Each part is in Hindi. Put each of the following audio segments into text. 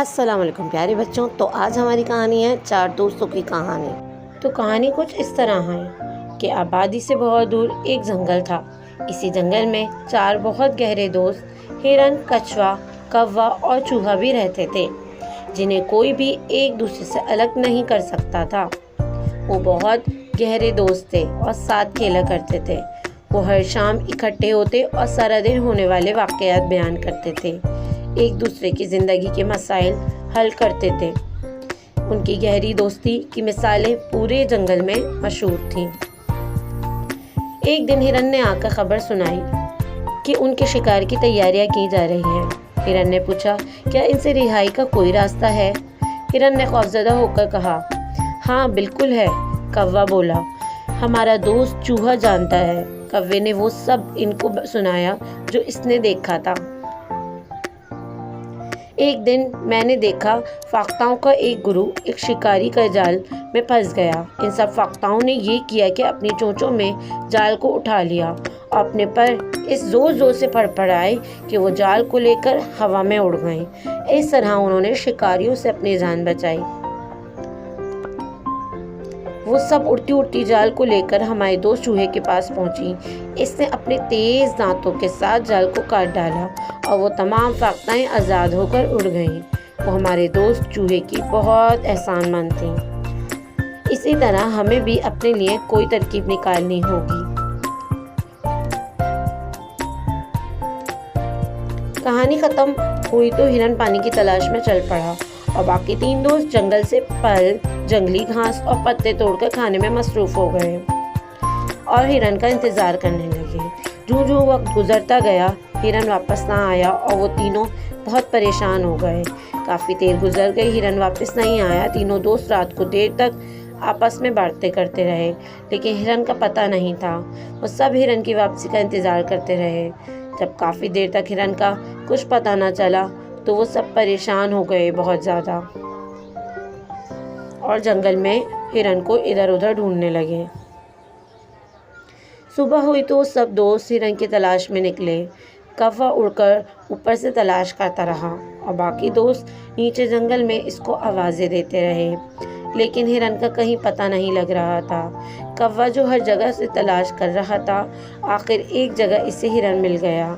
अस्सलाम वालेकुम प्यारे बच्चों। तो आज हमारी कहानी है चार दोस्तों की कहानी। तो कहानी कुछ इस तरह है कि आबादी से बहुत दूर एक जंगल था। इसी जंगल में चार बहुत गहरे दोस्त हिरन, कछुआ, कौवा और चूहा भी रहते थे, जिन्हें कोई भी एक दूसरे से अलग नहीं कर सकता था। वो बहुत गहरे दोस्त थे और साथ खेला करते थे। वो हर शाम इकट्ठे होते और सारा दिन होने वाले वाक़यात बयान करते थे, एक दूसरे की ज़िंदगी के मसाइल हल करते थे। उनकी गहरी दोस्ती की मिसालें पूरे जंगल में मशहूर थीं। एक दिन हिरन ने आकर खबर सुनाई कि उनके शिकार की तैयारियां की जा रही हैं। हिरन ने पूछा, क्या इनसे रिहाई का कोई रास्ता है? हिरन ने खौफजदा होकर कहा, हाँ बिल्कुल है। कौवा बोला, हमारा दोस्त चूहा जानता है। कौवे ने वो सब इनको सुनाया जो इसने देखा था। एक दिन मैंने देखा फाख्ताओं का एक गुरु एक शिकारी का जाल में फंस गया। इन सब फाख्ताओं ने ये किया कि अपनी चोंचों में जाल को उठा लिया और अपने पर इस जोर जोर से फड़फड़ाए कि वो जाल को लेकर हवा में उड़ गए। इस तरह उन्होंने शिकारियों से अपनी जान बचाई। वो सब उड़ती उड़ती जाल को लेकर हमारे दोस्त चूहे के पास पहुंची। इसने अपने तेज दांतों के साथ जाल को काट डाला और वो तमाम फाख्ताएं आज़ाद होकर उड़ गईं। वो हमारे दोस्त चूहे की बहुत एहसानमंद थी। इसी तरह हमें भी अपने लिए कोई तरकीब निकालनी होगी। कहानी खत्म हुई तो हिरन पानी की तलाश में चल पड़ा और बाकी तीन दोस्त जंगल से फल, जंगली घास और पत्ते तोड़कर खाने में मसरूफ हो गए और हिरन का इंतजार करने लगे। जो जो वक्त गुजरता गया, हिरन वापस ना आया और वो तीनों बहुत परेशान हो गए। काफ़ी देर गुजर गई, हिरन वापस नहीं आया। तीनों दोस्त रात को देर तक आपस में बातें करते रहे, लेकिन हिरन का पता नहीं था। वो सब हिरन की वापसी का इंतज़ार करते रहे। जब काफ़ी देर तक हिरन का कुछ पता ना चला तो वो सब परेशान हो गए बहुत ज़्यादा और जंगल में हिरन को इधर उधर ढूंढने लगे। सुबह हुई तो सब दोस्त हिरन की तलाश में निकले। कौवा उड़कर ऊपर से तलाश करता रहा और बाकी दोस्त नीचे जंगल में इसको आवाज़ें देते रहे, लेकिन हिरन का कहीं पता नहीं लग रहा था। कौवा जो हर जगह से तलाश कर रहा था, आखिर एक जगह इसे हिरन मिल गया।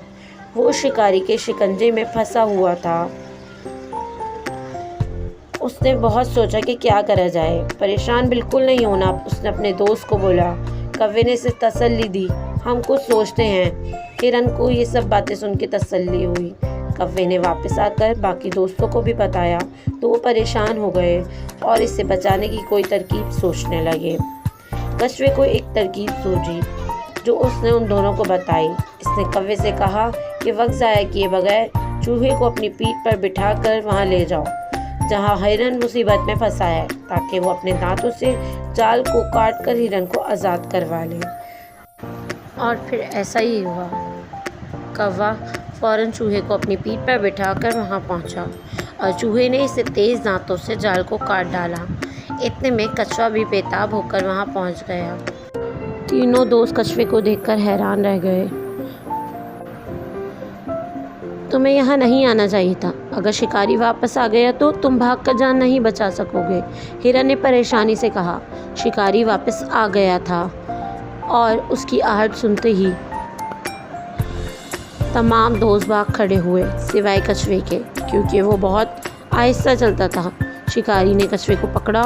वो शिकारी के शिकंजे में फंसा हुआ था। उसने बहुत सोचा कि क्या करा जाए। परेशान बिल्कुल नहीं होना, उसने अपने दोस्त को बोला। कौवे ने इसे तसल्ली दी, हम कुछ सोचते हैं। हिरन को ये सब बातें सुन के तसल्ली हुई। कौवे ने वापस आकर बाकी दोस्तों को भी बताया तो वो परेशान हो गए और इससे बचाने की कोई तरकीब सोचने लगे। कछुए को एक तरकीब सूझी जो उसने उन दोनों को बताई। इसने कौवे से कहा कि वक्त ज़ाया किए बगैर चूहे को अपनी पीठ पर बिठाकर वहाँ ले जाओ जहाँ हिरन मुसीबत में फंसा है, ताकि वो अपने दांतों से जाल को काट कर हिरन को आज़ाद करवा ले। और फिर ऐसा ही हुआ। कौवा फ़ौरन चूहे को अपनी पीठ पर बिठाकर वहाँ पहुँचा और चूहे ने इसे तेज़ दांतों से जाल को काट डाला। इतने में कछुआ भी बेताब होकर वहाँ पहुँच गया। तीनों दोस्त कछुए को देखकर हैरान रह गए। तुम्हें यहाँ नहीं आना चाहिए था। अगर शिकारी वापस आ गया तो तुम भागकर जान नहीं बचा सकोगे, हिरन ने परेशानी से कहा। शिकारी वापस आ गया था और उसकी आहट सुनते ही तमाम दोस्त भाग खड़े हुए, सिवाय कछुए के, क्योंकि वो बहुत आहिस्ता चलता था। शिकारी ने कछुए को पकड़ा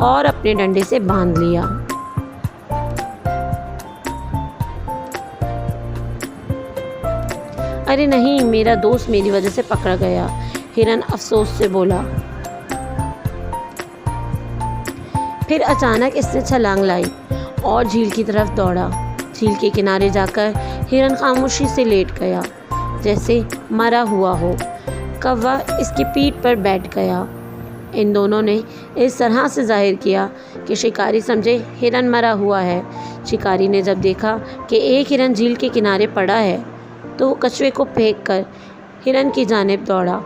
और अपने डंडे से बांध लिया। अरे नहीं, मेरा दोस्त मेरी वजह से पकड़ा गया, हिरन अफसोस से बोला। फिर अचानक इसने छलांग लाई और झील की तरफ दौड़ा। झील के किनारे जाकर हिरन खामोशी से लेट गया, जैसे मरा हुआ हो। कौवा इसकी पीठ पर बैठ गया। इन दोनों ने इस तरह से जाहिर किया कि शिकारी समझे हिरन मरा हुआ है। शिकारी ने जब देखा कि एक हिरन झील के किनारे पड़ा है तो वो कछुए को फेंक कर हिरन की जानिब दौड़ा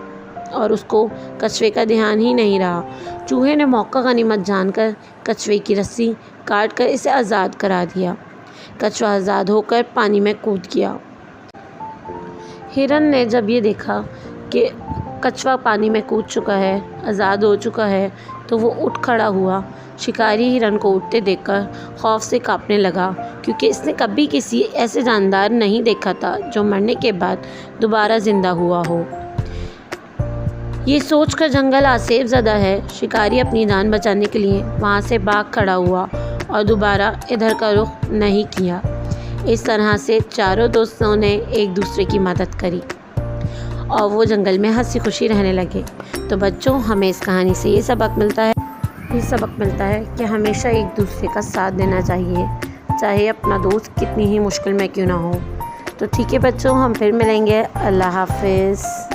और उसको कछुए का ध्यान ही नहीं रहा। चूहे ने मौका गनीमत जानकर कछुए की रस्सी काट कर इसे आज़ाद करा दिया। कछुआ आज़ाद होकर पानी में कूद गया। हिरन ने जब ये देखा कि कछुआ पानी में कूद चुका है, आज़ाद हो चुका है, तो वो उठ खड़ा हुआ। शिकारी हिरन को उठते देखकर खौफ से कांपने लगा, क्योंकि इसने कभी किसी ऐसे जानदार नहीं देखा था जो मरने के बाद दोबारा ज़िंदा हुआ हो। ये सोचकर जंगल आसेफ ज़दा है, शिकारी अपनी जान बचाने के लिए वहाँ से भाग खड़ा हुआ और दोबारा इधर का रुख नहीं किया। इस तरह से चारों दोस्तों ने एक दूसरे की मदद करी और वो जंगल में हंसी खुशी रहने लगे। तो बच्चों, हमें इस कहानी से ये सबक मिलता है कि हमेशा एक दूसरे का साथ देना चाहिए, चाहे अपना दोस्त कितनी ही मुश्किल में क्यों ना हो। तो ठीक है बच्चों, हम फिर मिलेंगे। अल्लाह हाफिज़।